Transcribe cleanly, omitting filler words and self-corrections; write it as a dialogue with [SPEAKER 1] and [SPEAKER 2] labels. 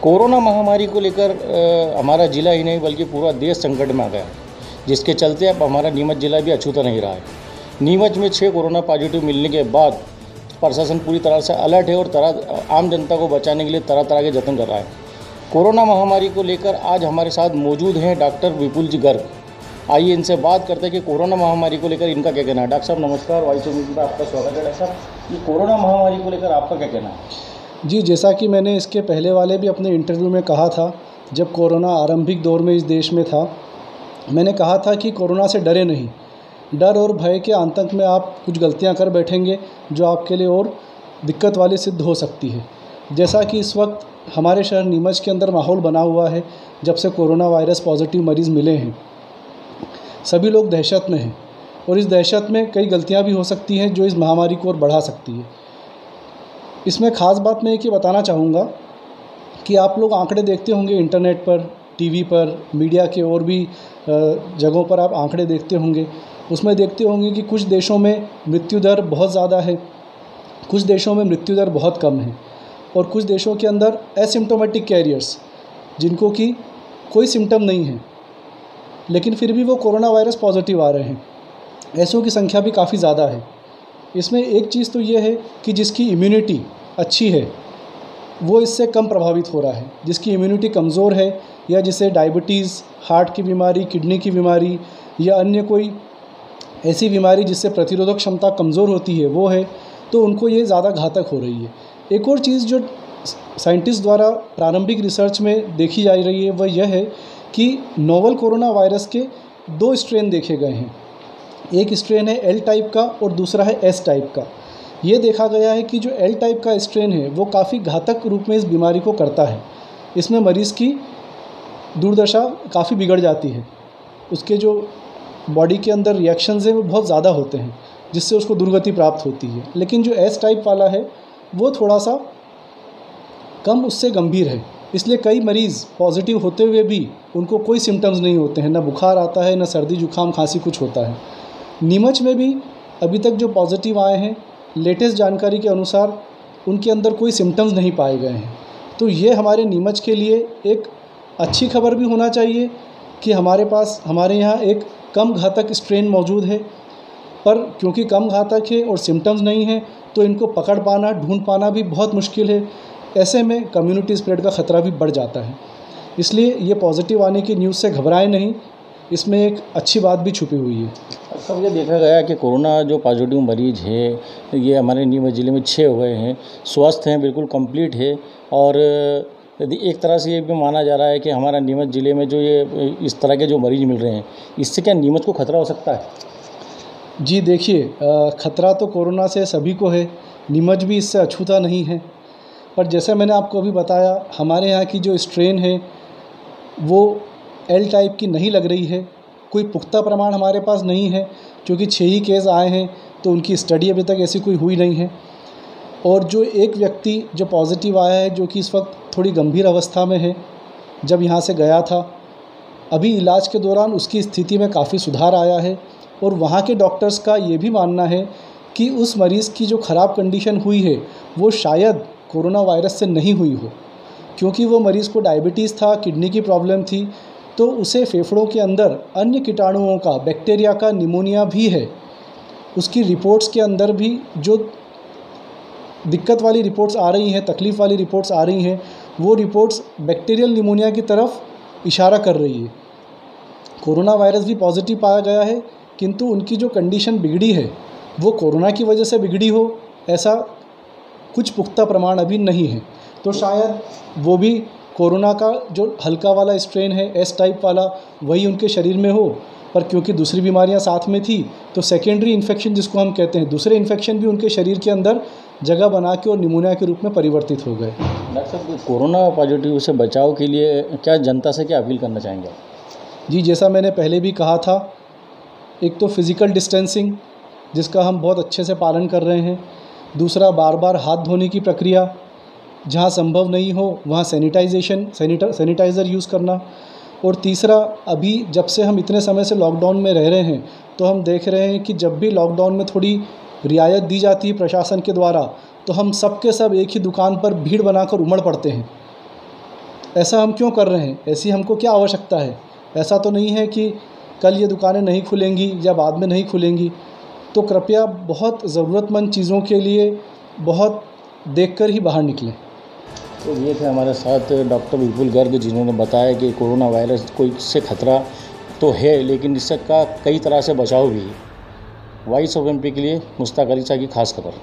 [SPEAKER 1] Corona महामारी को लेकर हमारा ज़िला ही नहीं बल्कि पूरा देश संकट में आ गया है, जिसके चलते अब हमारा नीमच ज़िला भी अछूता नहीं रहा है। नीमच में 6 कोरोना पॉजिटिव मिलने के बाद प्रशासन पूरी तरह से अलर्ट है और आम जनता को बचाने के लिए तरह तरह के जतन कर रहा है। कोरोना महामारी को लेकर आज हमारे साथ मौजूद हैं डॉक्टर विपुल जी गर्ग। आइए इनसे बात करते हैं कि कोरोना महामारी को लेकर इनका क्या कहना है। डॉक्टर साहब नमस्कार, वॉइस ऑफ न्यूज़ में आपका स्वागत है। डॉक्टर साहब, ये कोरोना महामारी को लेकर आपका क्या कहना है?
[SPEAKER 2] जी, जैसा कि मैंने इसके पहले वाले भी अपने इंटरव्यू में कहा था, जब कोरोना आरंभिक दौर में इस देश में था, मैंने कहा था कि कोरोना से डरे नहीं। डर और भय के आतंक में आप कुछ गलतियां कर बैठेंगे जो आपके लिए और दिक्कत वाली सिद्ध हो सकती है। जैसा कि इस वक्त हमारे शहर नीमच के अंदर माहौल बना हुआ है, जब से कोरोना वायरस पॉजिटिव मरीज़ मिले हैं, सभी लोग दहशत में हैं और इस दहशत में कई गलतियाँ भी हो सकती हैं जो इस महामारी को और बढ़ा सकती है। इसमें ख़ास बात मैं ये बताना चाहूँगा कि आप लोग आंकड़े देखते होंगे इंटरनेट पर, टीवी पर, मीडिया के और भी जगहों पर आप आंकड़े देखते होंगे। उसमें देखते होंगे कि कुछ देशों में मृत्यु दर बहुत ज़्यादा है, कुछ देशों में मृत्यु दर बहुत कम है और कुछ देशों के अंदर एसिम्प्टोमेटिक कैरियर्स, जिनको कि कोई सिम्टम नहीं है लेकिन फिर भी वो कोरोना वायरस पॉजिटिव आ रहे हैं, ऐसों की संख्या भी काफ़ी ज़्यादा है। इसमें एक चीज़ तो ये है कि जिसकी इम्यूनिटी अच्छी है वो इससे कम प्रभावित हो रहा है। जिसकी इम्यूनिटी कमज़ोर है या जिसे डायबिटीज़, हार्ट की बीमारी, किडनी की बीमारी या अन्य कोई ऐसी बीमारी जिससे प्रतिरोधक क्षमता कमज़ोर होती है वो है, तो उनको ये ज़्यादा घातक हो रही है। एक और चीज़ जो साइंटिस्ट द्वारा प्रारंभिक रिसर्च में देखी जा रही है वह यह है कि नोवल कोरोना वायरस के 2 स्ट्रेन देखे गए हैं। एक स्ट्रेन है एल टाइप का और दूसरा है एस टाइप का। ये देखा गया है कि जो एल टाइप का स्ट्रेन है वो काफ़ी घातक रूप में इस बीमारी को करता है। इसमें मरीज़ की दुर्दशा काफ़ी बिगड़ जाती है, उसके जो बॉडी के अंदर रिएक्शंस हैं वो बहुत ज़्यादा होते हैं जिससे उसको दुर्गति प्राप्त होती है। लेकिन जो एस टाइप वाला है वो थोड़ा सा कम उससे गंभीर है, इसलिए कई मरीज़ पॉजिटिव होते हुए भी उनको कोई सिम्टम्स नहीं होते हैं, ना बुखार आता है, ना सर्दी जुकाम खांसी कुछ होता है। नीमच में भी अभी तक जो पॉजिटिव आए हैं, लेटेस्ट जानकारी के अनुसार उनके अंदर कोई सिम्टम्स नहीं पाए गए हैं। तो ये हमारे नीमच के लिए एक अच्छी खबर भी होना चाहिए कि हमारे यहाँ एक कम घातक स्ट्रेन मौजूद है, पर क्योंकि कम घातक है और सिम्टम्स नहीं है तो इनको पकड़ पाना, ढूंढ पाना भी बहुत मुश्किल है। ऐसे में कम्युनिटी स्प्रेड का ख़तरा भी बढ़ जाता है। इसलिए ये पॉजिटिव आने की न्यूज़ से घबराएं नहीं, इसमें एक अच्छी बात भी छुपी हुई है।
[SPEAKER 1] सब ये देखा गया कि कोरोना जो पॉजिटिव मरीज है ये हमारे नीमच ज़िले में 6 हुए हैं, स्वस्थ हैं, बिल्कुल कंप्लीट है। और यदि एक तरह से ये भी माना जा रहा है कि हमारा नीमच ज़िले में जो ये इस तरह के जो मरीज मिल रहे हैं, इससे क्या नीमच को खतरा हो सकता है?
[SPEAKER 2] जी देखिए, ख़तरा तो कोरोना से सभी को है, नीमच भी इससे अछूता नहीं है। पर जैसे मैंने आपको अभी बताया, हमारे यहाँ की जो स्ट्रेन है वो एल टाइप की नहीं लग रही है। कोई पुख्ता प्रमाण हमारे पास नहीं है क्योंकि 6 ही केस आए हैं, तो उनकी स्टडी अभी तक ऐसी कोई हुई नहीं है। और जो एक व्यक्ति जो पॉजिटिव आया है, जो कि इस वक्त थोड़ी गंभीर अवस्था में है, जब यहाँ से गया था, अभी इलाज के दौरान उसकी स्थिति में काफ़ी सुधार आया है। और वहाँ के डॉक्टर्स का ये भी मानना है कि उस मरीज़ की जो ख़राब कंडीशन हुई है वो शायद कोरोना वायरस से नहीं हुई हो, क्योंकि वो मरीज़ को डायबिटीज़ था, किडनी की प्रॉब्लम थी, तो उसे फेफड़ों के अंदर अन्य कीटाणुओं का, बैक्टीरिया का निमोनिया भी है। उसकी रिपोर्ट्स के अंदर भी जो दिक्कत वाली रिपोर्ट्स आ रही हैं, तकलीफ़ वाली रिपोर्ट्स आ रही हैं, वो रिपोर्ट्स बैक्टीरियल निमोनिया की तरफ इशारा कर रही है। कोरोना वायरस भी पॉजिटिव पाया गया है, किंतु उनकी जो कंडीशन बिगड़ी है वो कोरोना की वजह से बिगड़ी हो, ऐसा कुछ पुख्ता प्रमाण अभी नहीं है। तो शायद वो भी कोरोना का जो हल्का वाला स्ट्रेन है, एस टाइप वाला, वही उनके शरीर में हो, पर क्योंकि दूसरी बीमारियां साथ में थी तो सेकेंडरी इन्फेक्शन जिसको हम कहते हैं, दूसरे इन्फेक्शन भी उनके शरीर के अंदर जगह बना के और निमोनिया के रूप में परिवर्तित हो गए।
[SPEAKER 1] डॉक्टर साहब, कोरोना पॉजिटिव से बचाव के लिए क्या जनता से क्या अपील करना चाहेंगे?
[SPEAKER 2] जी, जैसा मैंने पहले भी कहा था, एक तो फिज़िकल डिस्टेंसिंग जिसका हम बहुत अच्छे से पालन कर रहे हैं, दूसरा बार बार हाथ धोने की प्रक्रिया, जहाँ संभव नहीं हो वहाँ सैनिटाइज़र यूज़ करना, और तीसरा अभी जब से हम इतने समय से लॉकडाउन में रह रहे हैं तो हम देख रहे हैं कि जब भी लॉकडाउन में थोड़ी रियायत दी जाती है प्रशासन के द्वारा, तो हम सब के सब एक ही दुकान पर भीड़ बनाकर उमड़ पड़ते हैं। ऐसा हम क्यों कर रहे हैं, ऐसी हमको क्या आवश्यकता है। ऐसा तो नहीं है कि कल ये दुकानें नहीं खुलेंगी या बाद में नहीं खुलेंगी। तो कृपया बहुत ज़रूरतमंद चीज़ों के लिए बहुत देखकर ही बाहर निकलें।
[SPEAKER 1] तो ये थे हमारे साथ डॉक्टर विपुल गर्ग, जिन्होंने बताया कि कोरोना वायरस कोई से खतरा तो है, लेकिन इसका कई तरह से बचाव भी है। वॉइस ऑफ एमपी के लिए मुश्ताक अली शाह की खास खबर।